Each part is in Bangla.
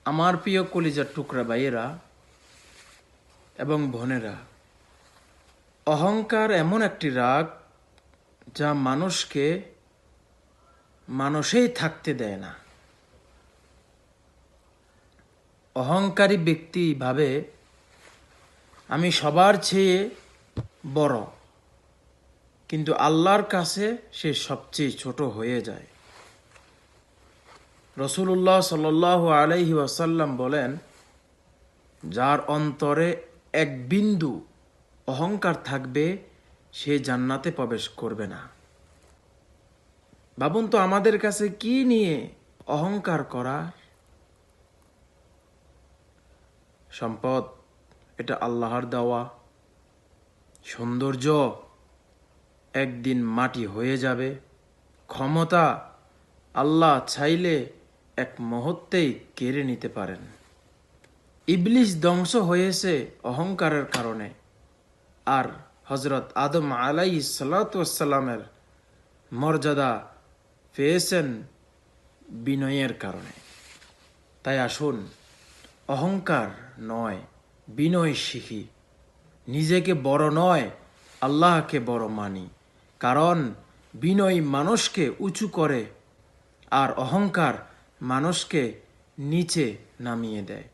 আমার প্রিয় কলিজার টুকরা ভাইয়েরা এবং বোনেরা, অহংকার এমন একটি রাগ যা মানুষকে মানুষেই থাকতে দেয় না। অহংকারী ব্যক্তি ভাবে আমি সবার চেয়ে বড়, কিন্তু আল্লাহর কাছে সে সবচেয়ে ছোট হয়ে যায়। রাসূলুল্লাহ সাল্লাল্লাহু আলাইহি ওয়াসাল্লাম বলেন, যার অন্তরে এক বিন্দু অহংকার থাকবে সে জান্নাতে প্রবেশ করবে না। ভাবুন তো, আমাদের কাছে কি নিয়ে অহংকার করা? সম্পদ, এটা আল্লাহর দেওয়া। সৌন্দর্য একদিন মাটি হয়ে যাবে। ক্ষমতা আল্লাহ চাইলে এক মুহূর্তেই কেড়ে নিতে পারেন। ইবলিস ধ্বংস হয়েছে অহংকারের কারণে, আর হযরত আদম আলাইহিস সালাতু ওয়াস সালামের মর্যাদা পেয়েছেন বিনয়ের কারণে। তাই আসুন, অহংকার নয়, বিনয় শিখি। নিজেকে বড় নয়, আল্লাহকে বড় মানি। কারণ বিনয় মানুষকে উঁচু করে, আর অহংকার মানুষকে নিচে নামিয়ে দেয়।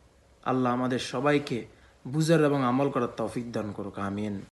আল্লাহ আমাদের সবাইকে বুঝার এবং আমল করার তৌফিক দান করুক। আমিন।